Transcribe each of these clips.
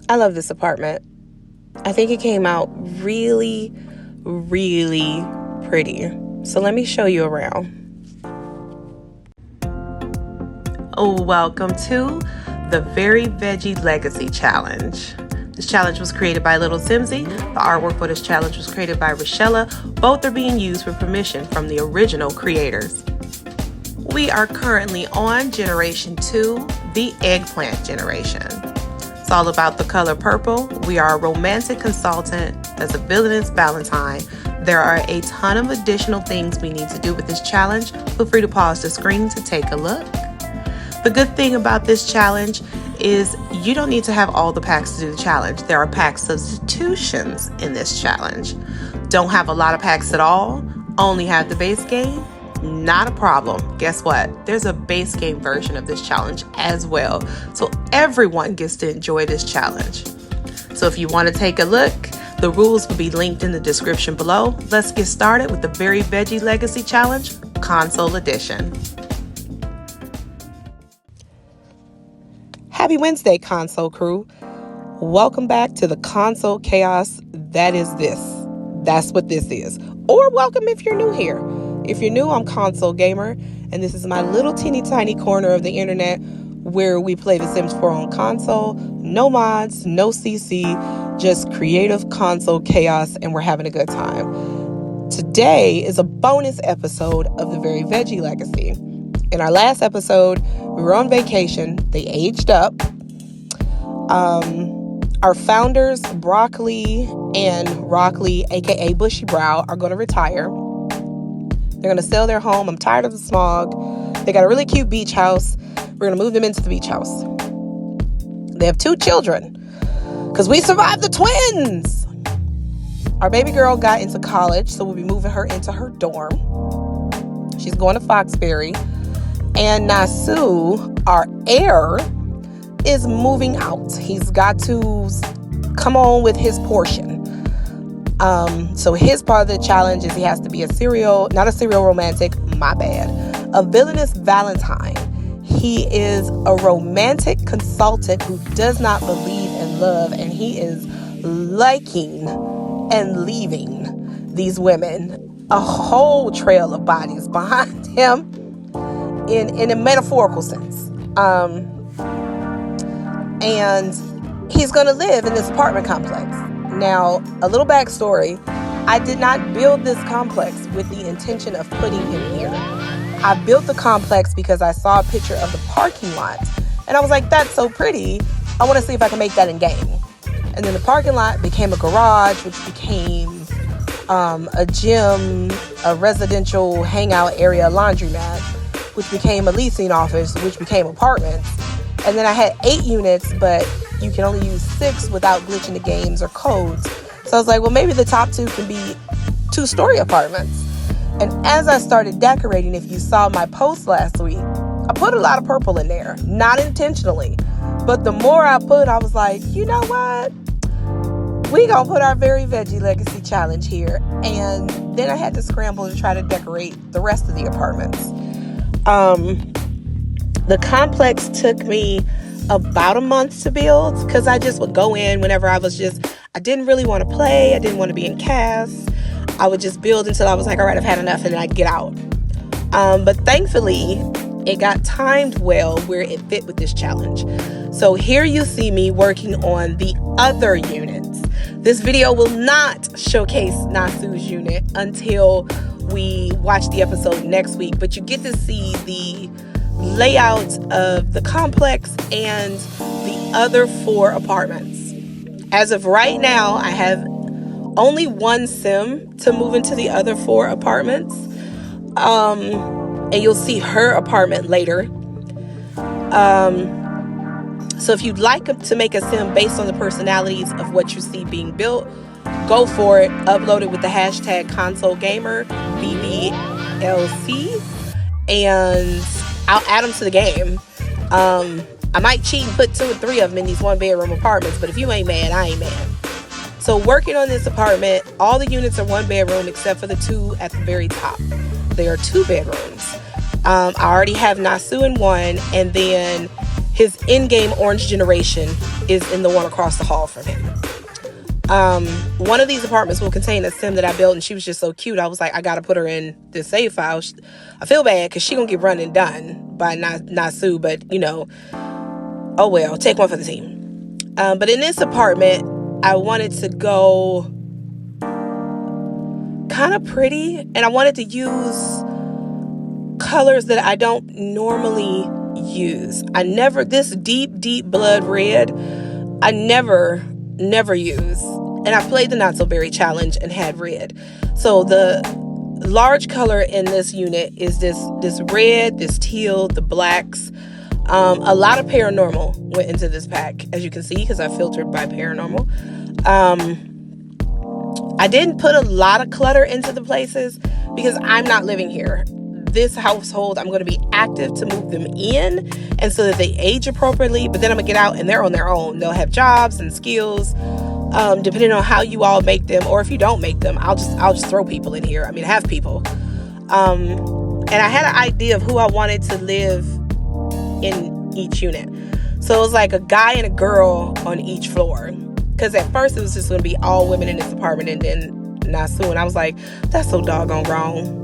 I love this apartment. I think it came out really, really pretty. So let me show you around. Welcome to the Very Veggie Legacy Challenge. This challenge was created by little Simsie. The artwork for this challenge was created by Rochella. Both are being used with permission from the original creators. We are currently on Generation 2, the eggplant generation. It's all about the color purple. We are a romantic consultant that's a villainous Valentine. There are a ton of additional things we need to do with this challenge. Feel free to pause the screen to take a look. The good thing about this challenge is you don't need to have all the packs to do the challenge. There are pack substitutions in this challenge. Don't have a lot of packs at all, only have the base game? Not a problem. Guess what? There's a base game version of this challenge as well. So everyone gets to enjoy this challenge. So if you want to take a look, the rules will be linked in the description below. Let's get started with the Very Veggie Legacy Challenge Console Edition. Happy Wednesday, console crew. Welcome back to the console chaos that is this. That's what this is. Or welcome if you're new here. If you're new, I'm Console Gamer, and this is my little teeny tiny corner of the internet where we play The Sims 4 on console. No mods, no CC, just creative console chaos, and we're having a good time. Today is a bonus episode of the Very Veggie Legacy. In our last episode, we were on vacation. They aged up. Our founders, Broccoli and Rockley, aka Bushy Brow, are going to retire. They're going to sell their home. I'm tired of the smog. They got a really cute beach house. We're going to move them into the beach house. They have 2 children because we survived the twins. Our baby girl got into college, so we'll be moving her into her dorm. She's going to Foxbury. And Nasu, our heir, is moving out. He's got to come on with his portion. So his part of the challenge is he has to be not a serial romantic, my bad, a villainous Valentine. He is a romantic consultant who does not believe in love, and he is liking and leaving these women a whole trail of bodies behind him in a metaphorical sense. And he's going to live in this apartment complex. Now, a little backstory. I did not build this complex with the intention of putting him here. I built the complex because I saw a picture of the parking lot. And I was like, that's so pretty. I want to see if I can make that in game. And then the parking lot became a garage, which became a gym, a residential hangout area, laundromat, which became a leasing office, which became apartments. And then I had 8 units, but you can only use 6 without glitching the games or codes. So I was like, well, maybe the top 2 can be 2-story apartments. And as I started decorating, if you saw my post last week, I put a lot of purple in there, not intentionally. But the more I put, I was like, you know what? We gonna put our Very Veggie Legacy Challenge here. And then I had to scramble to try to decorate the rest of the apartments. The complex took me about a month to build because I just would go in whenever I didn't really want to play. I didn't want to be in cast. I would just build until I was like, all right, I've had enough, and then I'd get out. But thankfully, it got timed well where it fit with this challenge. So here you see me working on the other units. This video will not showcase Nasu's unit until we watch the episode next week, but you get to see the layout of the complex and the other 4 apartments. As of right now, I have only 1 sim to move into the other 4 apartments. And you'll see her apartment later. So if you'd like to make a sim based on the personalities of what you see being built, go for it. Upload it with the hashtag #ConsoleGamer, BBLC, and I'll add them to the game. I might cheat and put 2 or 3 of them in these 1-bedroom apartments, but if you ain't mad, I ain't mad. So working on this apartment, all the units are 1 bedroom except for the 2 at the very top. They are 2 bedrooms. I already have Nasu in 1, and then His in-game orange generation is in the one across the hall from him. One of these apartments will contain a sim that I built, and she was just so cute. I was like, I gotta put her in this save file. I feel bad because she gonna get run and done by Nasu, but you know, oh well, take one for the team. But in this apartment, I wanted to go kind of pretty, and I wanted to use colors that I don't normally use. This deep blood red, I never use. And I played the Not So Berry challenge and had red. So the large color in this unit is this red, this teal, the blacks. A lot of paranormal went into this pack, as you can see, because I filtered by paranormal. I didn't put a lot of clutter into the places because I'm not living here. This household, I'm going to be active to move them in and so that they age appropriately. But then I'm going to get out and they're on their own. They'll have jobs and skills, depending on how you all make them. Or if you don't make them, I'll just throw people in here. I mean, I have people. And I had an idea of who I wanted to live in each unit. So it was like a guy and a girl on each floor. Because at first it was just going to be all women in this apartment and then Nasu. And I was like, that's so doggone wrong.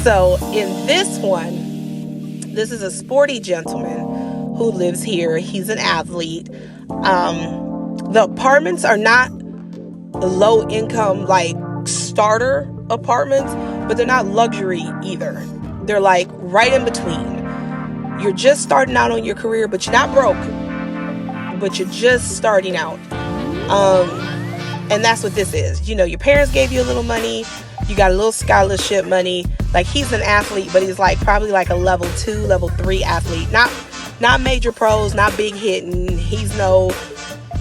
So in this one, this is a sporty gentleman who lives here. He's an athlete. The apartments are not low income, like starter apartments, but they're not luxury either. They're like right in between. You're just starting out on your career, but you're not broke, but you're just starting out. And that's what this is. You know, your parents gave you a little money. You got a little scholarship money. Like, he's an athlete, but he's like probably like a level 2, level 3 athlete. Not major pros, not big hitting. He's no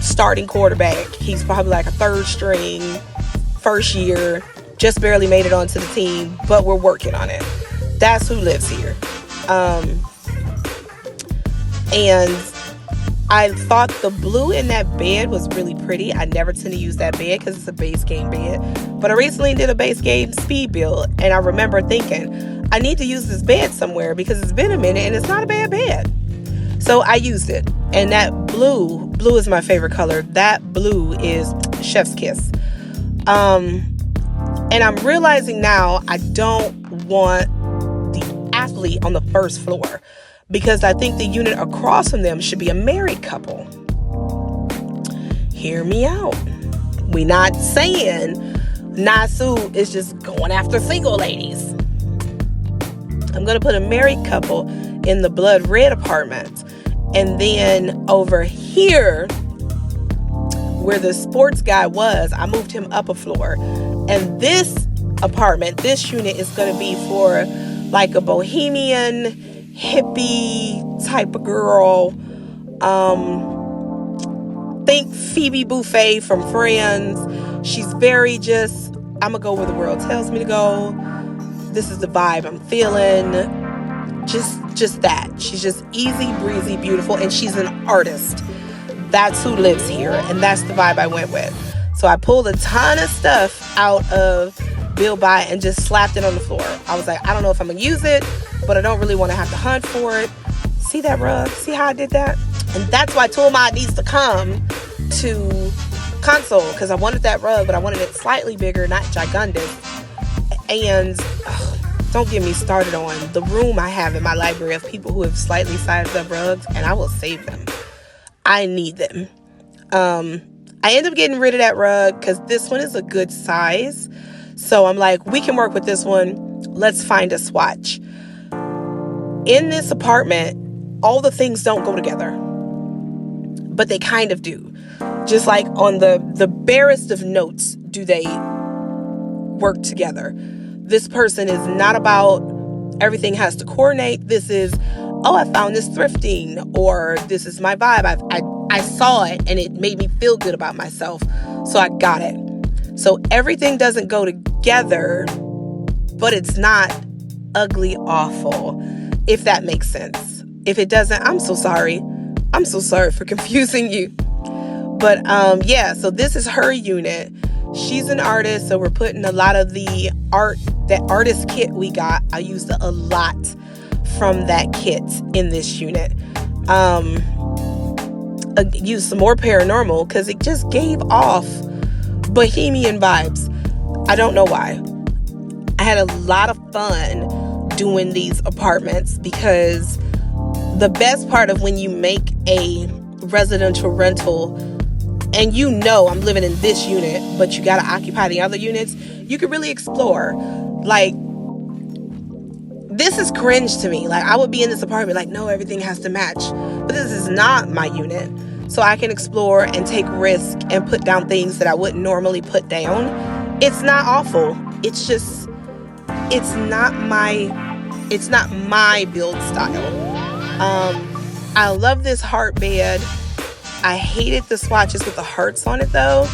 starting quarterback. He's probably like a third string, first year, just barely made it onto the team, but we're working on it. That's who lives here. And I thought the blue in that bed was really pretty. I never tend to use that bed because it's a base game bed. But I recently did a base game speed build, and I remember thinking, I need to use this bed somewhere because it's been a minute and it's not a bad bed. So I used it. And that blue is my favorite color. That blue is Chef's Kiss. And I'm realizing now I don't want the athlete on the first floor, because I think the unit across from them should be a married couple. Hear me out. We not saying Nasu is just going after single ladies. I'm going to put a married couple in the blood red apartment. And then over here, where the sports guy was, I moved him up a floor. And this apartment, this unit is going to be for like a bohemian, hippie type of girl. Think Phoebe Buffet from Friends. She's very just, I'm gonna go where the world tells me to go. This is the vibe I'm feeling. Just that. She's just easy breezy, beautiful, and she's an artist. That's who lives here, and that's the vibe I went with. So I pulled a ton of stuff out of Build By and just slapped it on the floor. I was like, I don't know if I'm gonna use it, but I don't really want to have to hunt for it. See that rug? See how I did that? And that's why Toolmod needs to come to console, because I wanted that rug, but I wanted it slightly bigger, not gigundous. And don't get me started on the room I have in my library of people who have slightly sized up rugs, and I will save them. I need them. I end up getting rid of that rug because this one is a good size. So I'm like, we can work with this one. Let's find a swatch. In this apartment, all the things don't go together, but they kind of do. Just like on the barest of notes do they work together. This person is not about everything has to coordinate. This is, oh, I found this thrifting, or this is my vibe. I saw it and it made me feel good about myself, so I got it. So everything doesn't go together, but it's not ugly awful, if that makes sense. If it doesn't, I'm so sorry. I'm so sorry for confusing you. But yeah, so this is her unit. She's an artist, so we're putting a lot of the art, that artist kit we got. I used a lot from that kit in this unit. Use some more paranormal because it just gave off bohemian vibes. I don't know why. I had a lot of fun doing these apartments because the best part of when you make a residential rental and you know I'm living in this unit, but you got to occupy the other units, you can really explore. Like, this is cringe to me. Like, I would be in this apartment like, no, everything has to match. But this is not my unit. So I can explore and take risk and put down things that I wouldn't normally put down. It's not awful. It's just, it's not my build style. I love this heart bed. I hated the swatches with the hearts on it though.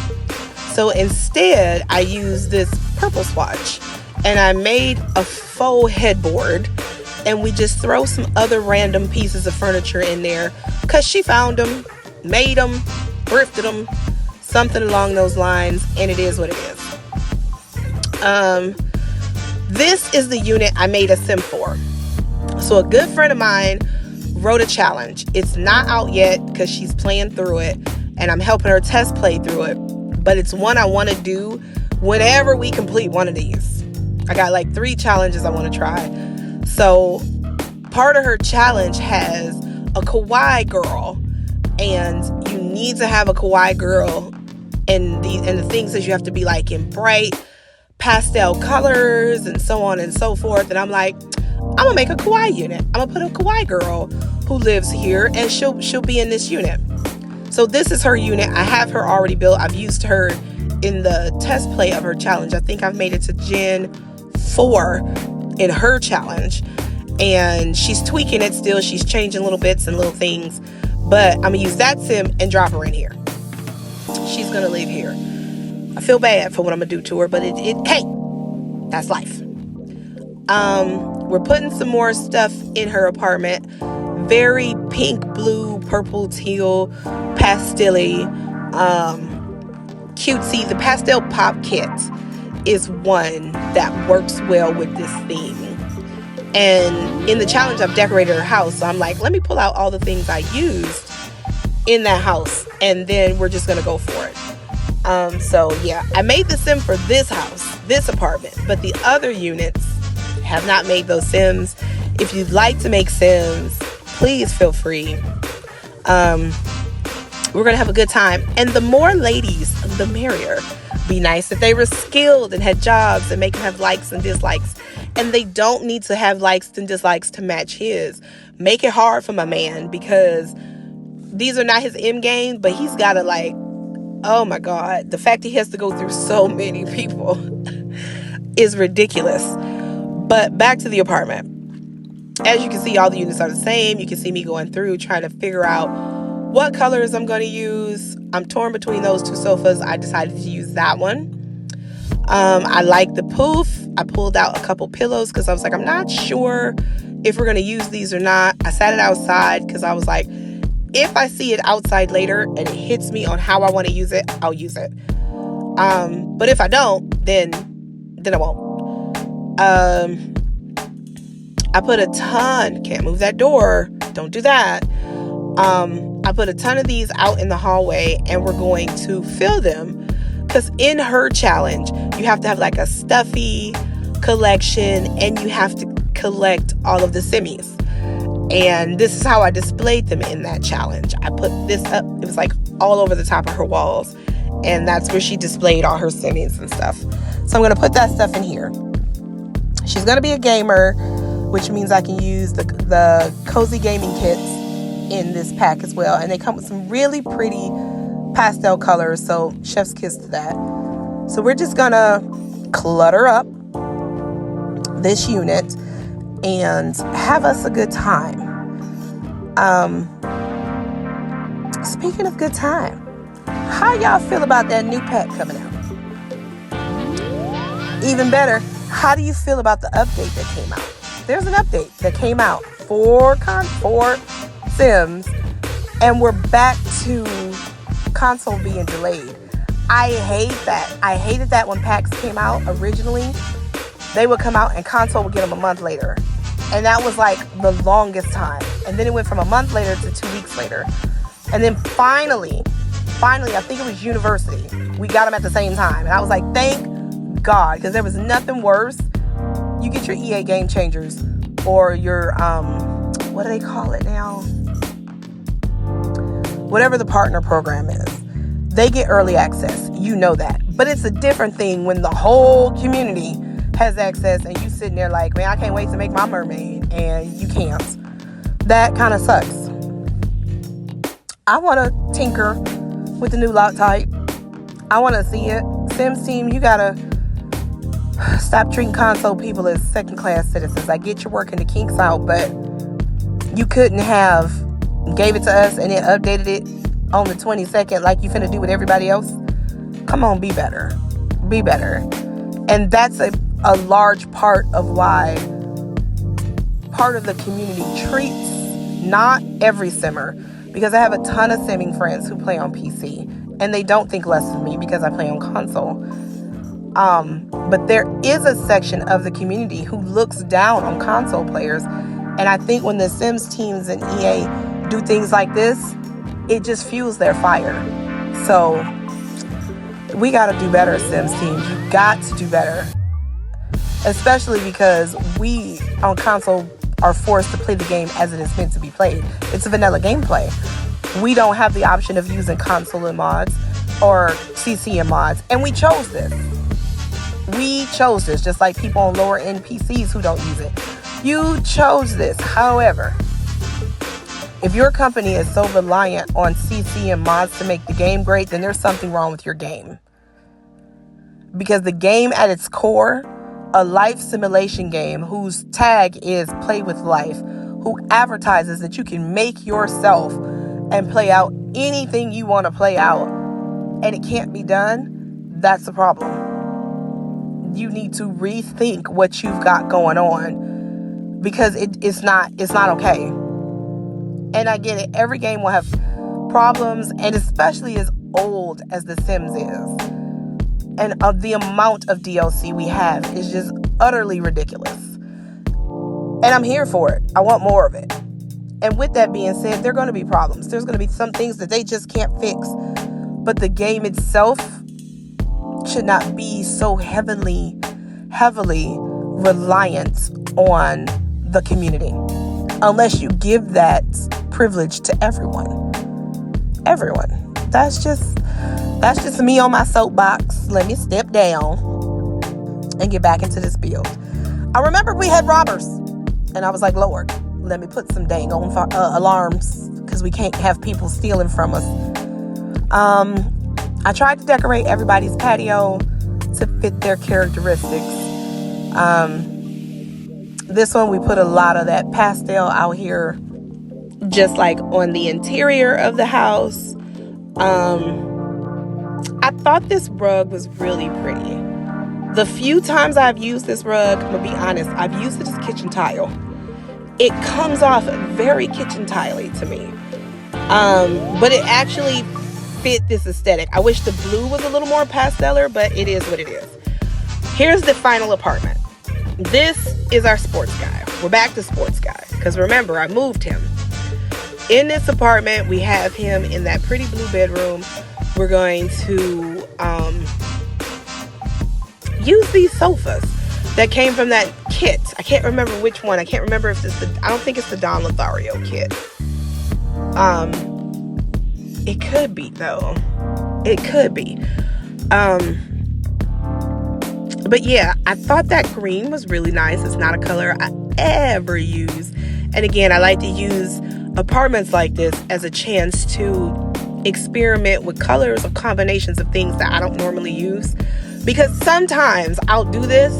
So instead, I used this purple swatch and I made a faux headboard, and we just throw some other random pieces of furniture in there because she found them, made them, thrifted them, something along those lines, and it is what it is. This is the unit I made a sim for. So a good friend of mine wrote a challenge. It's not out yet because she's playing through it and I'm helping her test play through it, but it's one I want to do whenever we complete one of these. I got like 3 challenges I want to try. So part of her challenge has a kawaii girl, and you need to have a kawaii girl, and the things that you have to be like in bright pastel colors and so on and so forth. And I'm like, I'm gonna make a kawaii unit. I'm gonna put a kawaii girl who lives here, and she'll be in this unit. So this is her unit. I have her already built. I've used her in the test play of her challenge. I think I've made it to Gen 4 in her challenge, and she's tweaking it still. She's changing little bits and little things, but I'm gonna use that sim and drop her in here. She's gonna live here. I feel bad for what I'm gonna do to her, but hey, that's life. We're putting some more stuff in her apartment. Very pink, blue, purple, teal, pastel-y, cutesy. The pastel pop kit is one that works well with this theme. And in the challenge, I've decorated her house. So I'm like, let me pull out all the things I used in that house, and then we're just gonna go for it. So yeah, I made the sim for this house, this apartment, but the other units have not made those sims. If you'd like to make sims, please feel free. We're gonna have a good time, and the more ladies, the merrier. Be nice if they were skilled and had jobs, and make them have likes and dislikes. And they don't need to have likes and dislikes to match his. Make it hard for my man, because these are not his end games, but he's gotta like, oh my God, the fact he has to go through so many people is ridiculous. But back to the apartment. As you can see, all the units are the same. You can see me going through trying to figure out what colors I'm going to use. I'm torn between those 2 sofas. I decided to use that one. I like the poof. I pulled out a couple pillows because I was like, I'm not sure if we're going to use these or not. I sat it outside because I was like, if I see it outside later and it hits me on how I want to use it, I'll use it. But if I don't, then I won't. I put a ton, can't move that door, don't do that. I put a ton of these out in the hallway, and we're going to fill them because in her challenge, you have to have like a stuffy collection, and you have to collect all of the simmies. And this is how I displayed them in that challenge. I put this up, it was like all over the top of her walls, and that's where she displayed all her simmies and stuff. So I'm going to put that stuff in here. She's going to be a gamer, which means I can use the cozy gaming kits in this pack as well. And they come with some really pretty pastel colors, so chef's kiss to that. So we're just going to clutter up this unit and have us a good time. Speaking of good time, how y'all feel about that new pack coming out? Even better, how do you feel about the update that came out? There's an update that came out for Sims, and we're back to console being delayed. I hate that. I hated that when packs came out originally. They would come out and console would get them a month later. And that was like the longest time. And then it went from a month later to 2 weeks later. And then finally, I think it was university, we got them at the same time. And I was like, thank God, because there was nothing worse. You get your EA Game Changers or your, what do they call it now? Whatever the partner program is. They get early access. You know that. But it's a different thing when the whole community has access and you sitting there like, man, I can't wait to make my mermaid, and you can't. That kind of sucks. I want to tinker with the new lock type. I want to see it. Sims team, you gotta stop treating console people as second-class citizens. I get you're working the kinks out, but you couldn't have gave it to us and then updated it on the 22nd like you finna do with everybody else. Come on, be better. Be better. And that's a large part of why part of the community treats not every simmer, because I have a ton of simming friends who play on PC and they don't think less of me because I play on console. But there is a section of the community who looks down on console players. And I think when the Sims teams and EA do things like this, it just fuels their fire. So we got to do better, Sims teams. You got to do better. Especially because we on console are forced to play the game as it is meant to be played. It's a vanilla gameplay. We don't have the option of using console and mods or CC and mods. And we chose this. We chose this, just like people on lower end PCs who don't use it. You chose this. However, if your company is so reliant on CC and mods to make the game great, then there's something wrong with your game. Because the game at its core, a life simulation game whose tag is play with life, who advertises that you can make yourself and play out anything you want to play out, and it can't be done, that's the problem. You need to rethink what you've got going on, because it's not okay. And I get it. Every game will have problems, and especially as old as The Sims is. And of the amount of DLC we have is just utterly ridiculous. And I'm here for it. I want more of it. And with that being said, there are going to be problems. There's going to be some things that they just can't fix. But the game itself should not be so heavily reliant on the community. Unless you give that privilege to everyone. That's just me on my soapbox. Let me step down and get back into this build. I remember we had robbers, and I was like, Lord, let me put some dang on alarms, because we can't have people stealing from us. I tried to decorate everybody's patio to fit their characteristics. This one, we put a lot of that pastel out here, just like on the interior of the house. I thought this rug was really pretty. The few times I've used this rug, I'm gonna be honest, I've used it as kitchen tile. It comes off very kitchen tiley to me. But it actually fit this aesthetic. I wish the blue was a little more pasteller, but it is what it is. Here's the final apartment. This is our sports guy. We're back to sports guy, because remember, I moved him. In this apartment, we have him in that pretty blue bedroom. We're going to use these sofas that came from that kit. I can't remember which one. I can't remember if it's I don't think it's the Don Lothario kit. It could be, though. It could be. But yeah, I thought that green was really nice. It's not a color I ever use. And again, I like to use apartments like this as a chance to experiment with colors or combinations of things that I don't normally use. Because sometimes I'll do this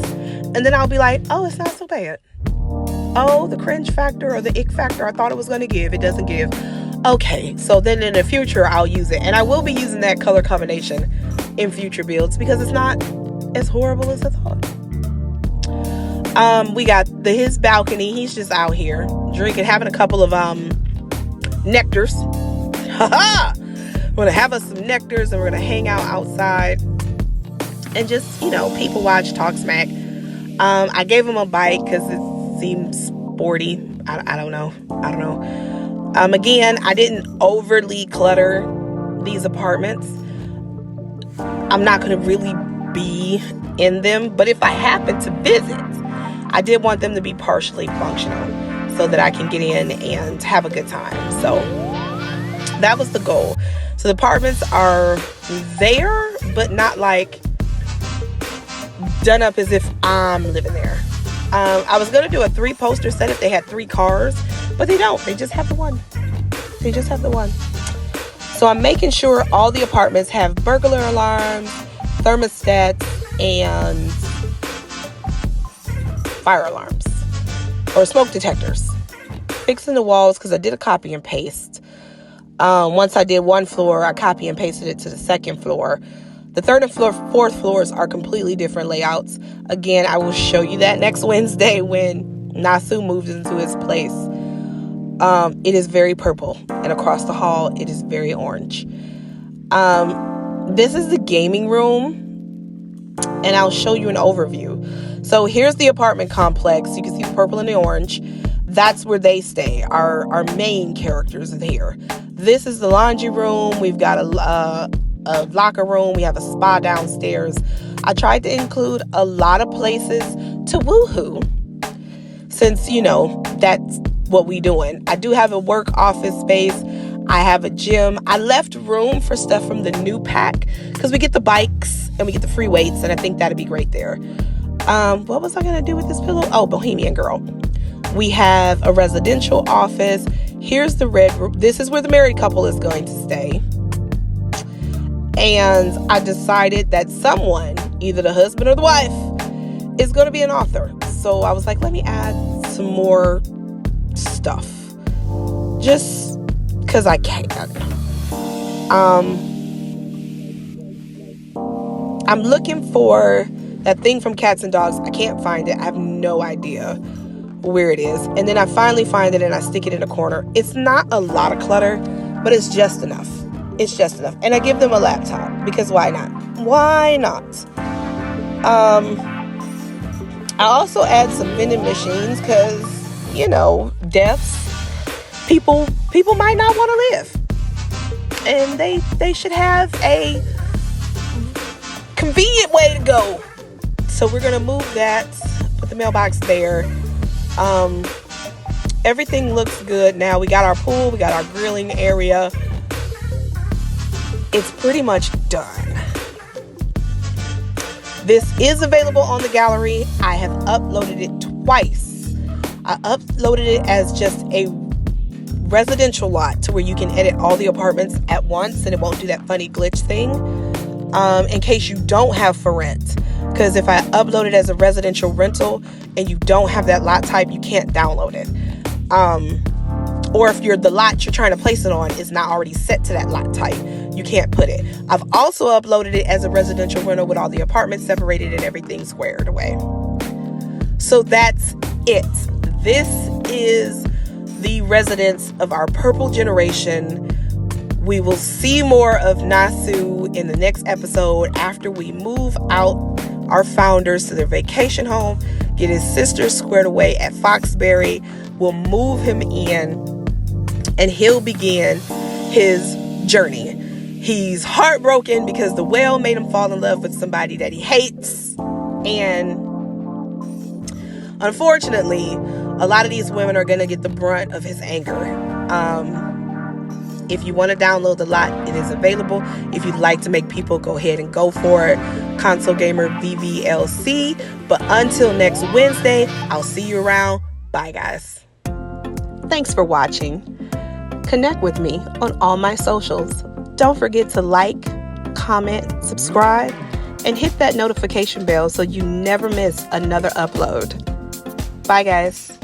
and then I'll be like, oh, it's not so bad. Oh, the cringe factor or the ick factor I thought it was going to give, it doesn't give. Okay, so then in the future I'll use it. And I will be using that color combination in future builds because it's not as horrible as I thought. We got his balcony. He's just out here drinking, having a couple of nectars. Haha! We're gonna have us some nectars and we're gonna hang out outside and just, people watch, talk smack. I gave him a bite because it seems 40. I don't know. Again, I didn't overly clutter these apartments. I'm not going to really be in them, but if I happen to visit, I did want them to be partially functional so that I can get in and have a good time. So that was the goal. So the apartments are there, but not like done up as if I'm living there. I was going to do a 3-poster set if they had 3 cars, but they don't. They just have the one. So I'm making sure all the apartments have burglar alarms, thermostats, and fire alarms or smoke detectors. Fixing the walls because I did a copy and paste. Once I did one floor, I copy and pasted it to the second floor. The third and fourth floors are completely different layouts. Again, I will show you that next Wednesday when Nasu moves into his place. It is very purple, and across the hall, it is very orange. This is the gaming room, and I'll show you an overview. So here's the apartment complex. You can see the purple and the orange. That's where they stay. Our main characters are here. This is the laundry room. We've got a locker room. We have a spa downstairs. I tried to include a lot of places to woohoo, since, that's what we doing. I do have a work office space. I have a gym. I left room for stuff from the new pack because we get the bikes and we get the free weights, and I think that'd be great there. What was I going to do with this pillow? Oh, Bohemian Girl. We have a residential office. Here's the red room. This is where the married couple is going to stay. And I decided that someone, either the husband or the wife, is going to be an author. So I was like, let me add some more stuff. Just because I can. I'm looking for that thing from Cats and Dogs. I can't find it. I have no idea where it is. And then I finally find it and I stick it in a corner. It's not a lot of clutter, but it's just enough. And I give them a laptop because why not? I also add some vending machines because, deaths. People might not want to live. And they should have a convenient way to go. So we're going to move that, put the mailbox there. Everything looks good now. We got our pool, we got our grilling area. It's pretty much done. This is available on the gallery. I have uploaded it twice. I uploaded it as just a residential lot to where you can edit all the apartments at once and it won't do that funny glitch thing. In case you don't have for rent. Because if I upload it as a residential rental and you don't have that lot type, you can't download it. Or if the lot you're trying to place it on is not already set to that lot type, you can't put it. I've also uploaded it as a residential rental with all the apartments separated and everything squared away. So that's it. This is the residence of our purple generation. We will see more of Nasu in the next episode after we move out our founders to their vacation home, get his sister squared away at Foxbury. We'll move him in and he'll begin his journey. He's heartbroken because the whale made him fall in love with somebody that he hates. And unfortunately, a lot of these women are going to get the brunt of his anger. If you want to download the lot, it is available. If you'd like to make people go ahead and go for it, Console Gamer VVLC. But until next Wednesday, I'll see you around. Bye, guys. Thanks for watching. Connect with me on all my socials. Don't forget to like, comment, subscribe, and hit that notification bell so you never miss another upload. Bye, guys.